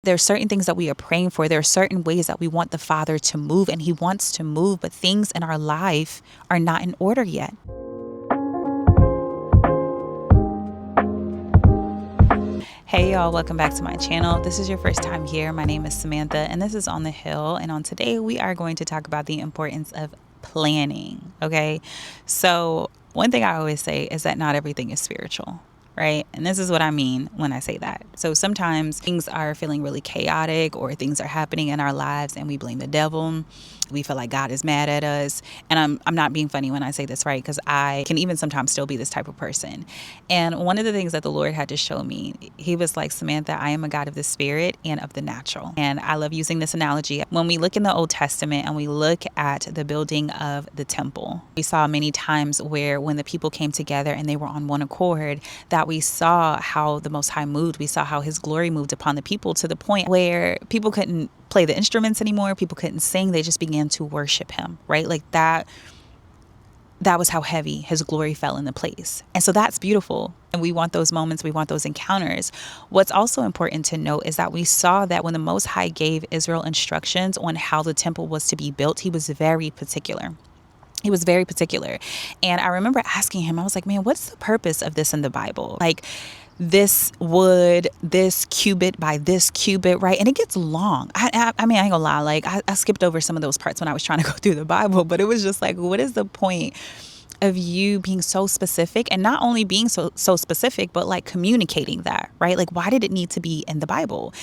There are certain things that we are praying for. There are certain ways that we want the Father to move, and He wants to move, but things in our life are not in order yet. Hey y'all, welcome back to my channel. If this is your first time here, my name is Samantha and this is On the Hill. And on today, we are going to talk about the importance of planning. Okay. So one thing I always say is that not everything is spiritual. Right. And this is what I mean when I say that. So sometimes things are feeling really chaotic or things are happening in our lives and we blame the devil. We feel like God is mad at us. And I'm not being funny when I say this, right? Because I can even sometimes still be this type of person. And one of the things that the Lord had to show me, He was like, Samantha, I am a God of the spirit and of the natural. And I love using this analogy. When we look in the Old Testament and we look at the building of the temple, we saw many times where when the people came together and they were on one accord, that we saw how the Most High moved. We saw how His glory moved upon the people to the point where people couldn't play the instruments anymore. People couldn't sing. They just began to worship Him, right? Like that was how heavy His glory fell into place. And so that's beautiful. And we want those moments. We want those encounters. What's also important to note is that we saw that when the Most High gave Israel instructions on how the temple was to be built, He was very particular. He was very particular. And I remember asking Him, I was like, man, what's the purpose of this in the Bible? Like, this wood, this cubit by this cubit, right? And it gets long. I mean, I ain't gonna lie. Like I skipped over some of those parts when I was trying to go through the Bible, but it was just like, what is the point of you being so specific, and not only being so specific, but like communicating that, right? Like, why did it need to be in the Bible?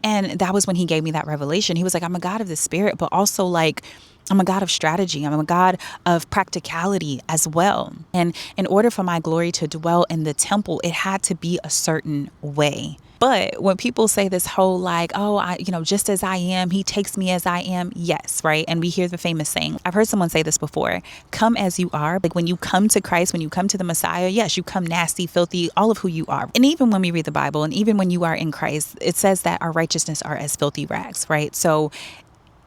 And that was when He gave me that revelation. He was like, I'm a God of the spirit, but also like, I'm a God of strategy. I'm a God of practicality as well. And in order for my glory to dwell in the temple, it had to be a certain way. But when people say this whole like, oh, just as I am, He takes me as I am. Yes, right. And we hear the famous saying. I've heard someone say this before. Come as you are. Like when you come to Christ, when you come to the Messiah, yes, you come nasty, filthy, all of who you are. And even when we read the Bible, and even when you are in Christ, it says that our righteousness are as filthy rags, right? So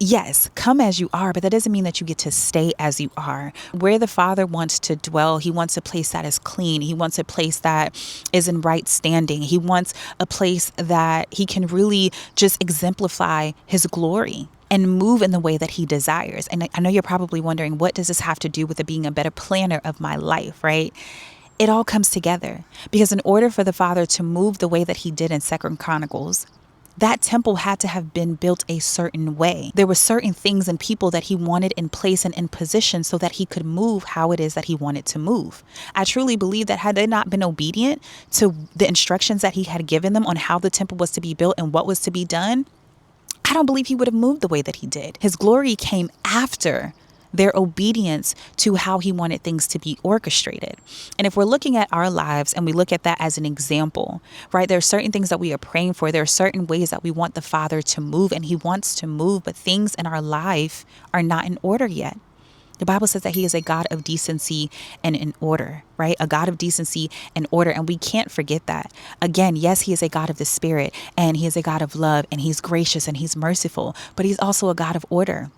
yes, come as you are, but that doesn't mean that you get to stay as you are. Where the Father wants to dwell, He wants a place that is clean. He wants a place that is in right standing. He wants a place that He can really just exemplify His glory and move in the way that He desires. And I know you're probably wondering, what does this have to do with it being a better planner of my life, right? It all comes together because in order for the Father to move the way that He did in 2 Chronicles, that temple had to have been built a certain way. There were certain things and people that He wanted in place and in position so that He could move how it is that He wanted to move. I truly believe that had they not been obedient to the instructions that He had given them on how the temple was to be built and what was to be done, I don't believe He would have moved the way that He did. His glory came after their obedience to how He wanted things to be orchestrated. And if we're looking at our lives and we look at that as an example, right, there are certain things that we are praying for. There are certain ways that we want the Father to move, and He wants to move, but things in our life are not in order yet. The Bible says that He is a God of decency and in order, right? A God of decency and order. And we can't forget that. Again, yes, He is a God of the spirit and He is a God of love and He's gracious and He's merciful, but He's also a God of order.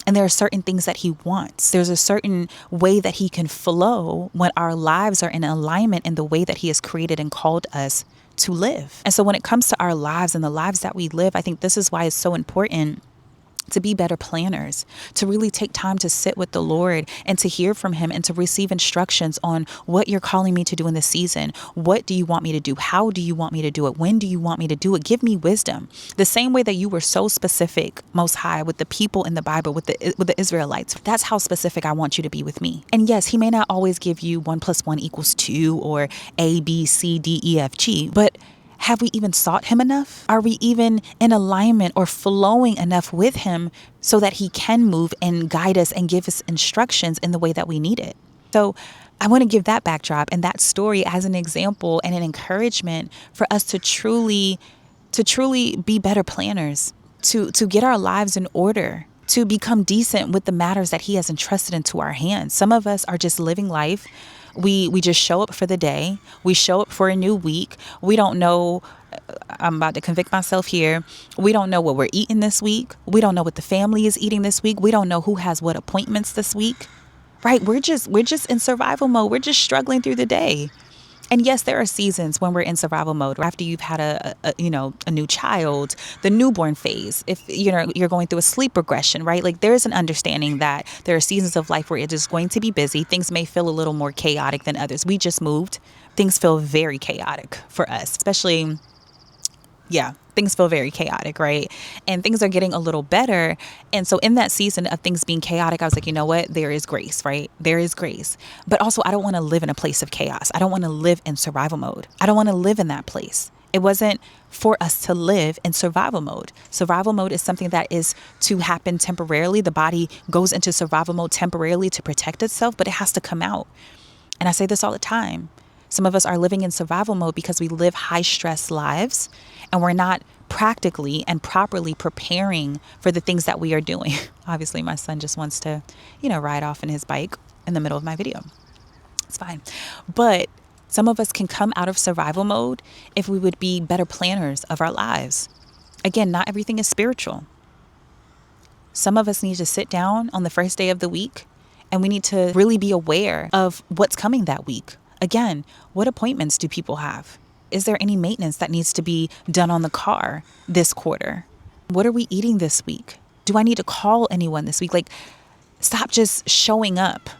And there are certain things that He wants. There's a certain way that He can flow when our lives are in alignment in the way that He has created and called us to live. And so when it comes to our lives and the lives that we live, I think this is why it's so important to be better planners, to really take time to sit with the Lord and to hear from Him and to receive instructions on what you're calling me to do in this season. What do you want me to do? How do you want me to do it? When do you want me to do it? Give me wisdom. The same way that you were so specific, Most High, with the people in the Bible, with the Israelites. That's how specific I want you to be with me. And yes, He may not always give you 1 + 1 = 2 or A, B, C, D, E, F, G, but have we even sought Him enough? Are we even in alignment or flowing enough with Him so that He can move and guide us and give us instructions in the way that we need it? So I want to give that backdrop and that story as an example and an encouragement for us to truly be better planners, to get our lives in order, to become decent with the matters that He has entrusted into our hands. Some of us are just living life. We just show up for the day. We show up for a new week. We don't know, I'm about to convict myself here. We don't know what we're eating this week. We don't know what the family is eating this week. We don't know who has what appointments this week, right? We're just in survival mode. We're just struggling through the day. And yes, there are seasons when we're in survival mode. After you've had a new child, the newborn phase. If you're going through a sleep regression, right? Like there's an understanding that there are seasons of life where it is going to be busy. Things may feel a little more chaotic than others. We just moved. Things feel very chaotic for us, especially. Yeah, things feel very chaotic, right? And things are getting a little better. And so in that season of things being chaotic, I was like, you know what? There is grace, right? There is grace. But also, I don't want to live in a place of chaos. I don't want to live in survival mode. I don't want to live in that place. It wasn't for us to live in survival mode. Survival mode is something that is to happen temporarily. The body goes into survival mode temporarily to protect itself, but it has to come out. And I say this all the time. Some of us are living in survival mode because we live high stress lives and we're not practically and properly preparing for the things that we are doing. Obviously, my son just wants to, ride off in his bike in the middle of my video. It's fine. But some of us can come out of survival mode if we would be better planners of our lives. Again, not everything is spiritual. Some of us need to sit down on the first day of the week and we need to really be aware of what's coming that week. Again, what appointments do people have? Is there any maintenance that needs to be done on the car this quarter? What are we eating this week? Do I need to call anyone this week? Like, stop just showing up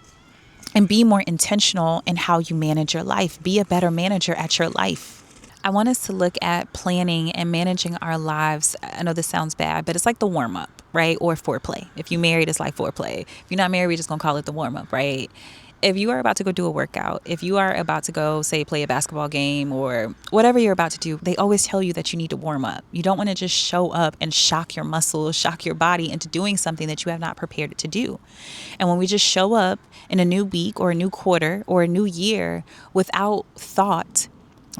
and be more intentional in how you manage your life. Be a better manager at your life. I want us to look at planning and managing our lives. I know this sounds bad, but it's like the warm up, right? Or foreplay. If you're married, it's like foreplay. If you're not married, we're just going to call it the warm up, right? If you are about to go do a workout, if you are about to go, say, play a basketball game or whatever you're about to do, they always tell you that you need to warm up. You don't want to just show up and shock your muscles, shock your body into doing something that you have not prepared it to do. And when we just show up in a new week or a new quarter or a new year without thought,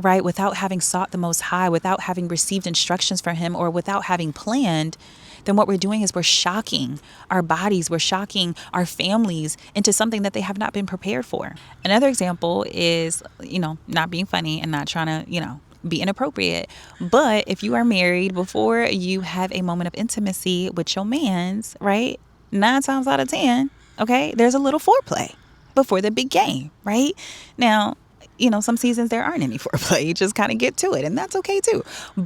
right, without having sought the Most High, without having received instructions from Him, or without having planned, then what we're doing is we're shocking our bodies, we're shocking our families into something that they have not been prepared for. Another example is, not being funny and not trying to, be inappropriate. But if you are married, before you have a moment of intimacy with your mans, right, 9 times out of 10, okay, there's a little foreplay before the big game, right? Now, some seasons there aren't any foreplay. You just kind of get to it, and that's okay too.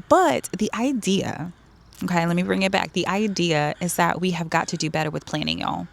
But the idea, okay, let me bring it back. The idea is that we have got to do better with planning, y'all.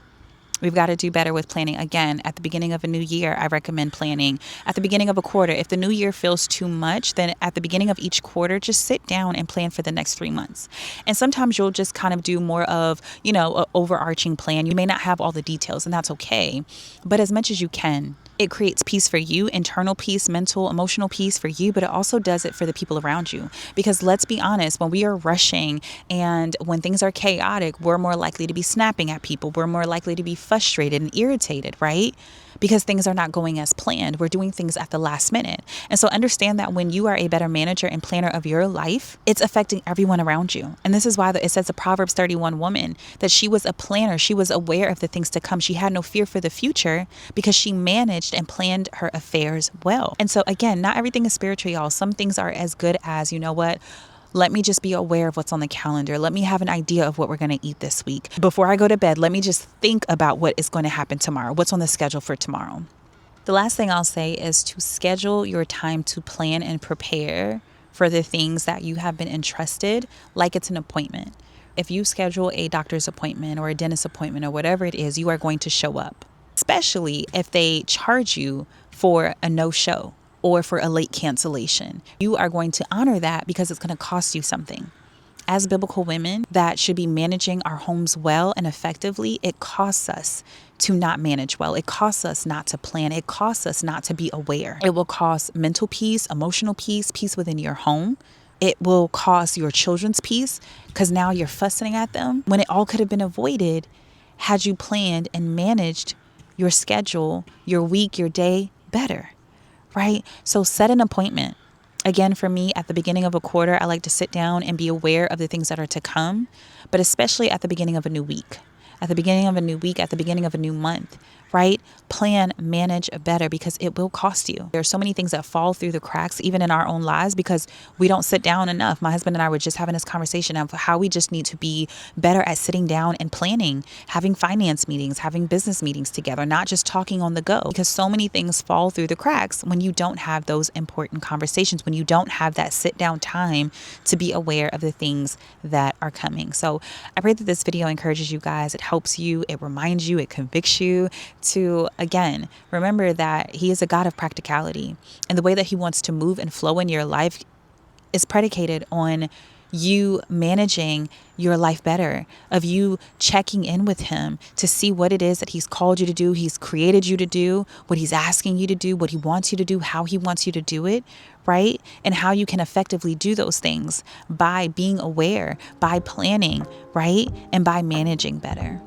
We've got to do better with planning. Again, at the beginning of a new year, I recommend planning. At the beginning of a quarter, if the new year feels too much, then at the beginning of each quarter, just sit down and plan for the next 3 months. And sometimes you'll just kind of do more of, an overarching plan. You may not have all the details, and that's okay. But as much as you can, it creates peace for you, internal peace, mental, emotional peace for you, but it also does it for the people around you. Because let's be honest, when we are rushing and when things are chaotic, we're more likely to be snapping at people. We're more likely to be frustrated and irritated, right? Because things are not going as planned. We're doing things at the last minute. And so understand that when you are a better manager and planner of your life, it's affecting everyone around you. And this is why it says the Proverbs 31 woman, that she was a planner. She was aware of the things to come. She had no fear for the future because she managed and planned her affairs well. And so again, not everything is spiritual, y'all. Some things are as good as, let me just be aware of what's on the calendar. Let me have an idea of what we're going to eat this week. Before I go to bed, let me just think about what is going to happen tomorrow. What's on the schedule for tomorrow? The last thing I'll say is to schedule your time to plan and prepare for the things that you have been entrusted like it's an appointment. If you schedule a doctor's appointment or a dentist appointment or whatever it is, you are going to show up, especially if they charge you for a no-show or for a late cancellation. You are going to honor that because it's going to cost you something. As biblical women that should be managing our homes well and effectively, it costs us to not manage well. It costs us not to plan. It costs us not to be aware. It will cost mental peace, emotional peace, peace within your home. It will cost your children's peace because now you're fussing at them when it all could have been avoided had you planned and managed your schedule, your week, your day better. Right? So set an appointment. Again, for me, at the beginning of a quarter, I like to sit down and be aware of the things that are to come, but especially at the beginning of a new week. At the beginning of a new week, at the beginning of a new month, right? Plan, manage better, because it will cost you. There are so many things that fall through the cracks, even in our own lives, because we don't sit down enough. My husband and I were just having this conversation of how we just need to be better at sitting down and planning, having finance meetings, having business meetings together, not just talking on the go, because so many things fall through the cracks when you don't have those important conversations, when you don't have that sit down time to be aware of the things that are coming. So I pray that this video encourages you guys. It helps you, it reminds you, it convicts you to, again, remember that He is a God of practicality. And the way that He wants to move and flow in your life is predicated on you managing your life better, of you checking in with Him to see what it is that He's called you to do, He's created you to do, what He's asking you to do, what He wants you to do, how He wants you to do it, right? And how you can effectively do those things by being aware, by planning, right? And by managing better.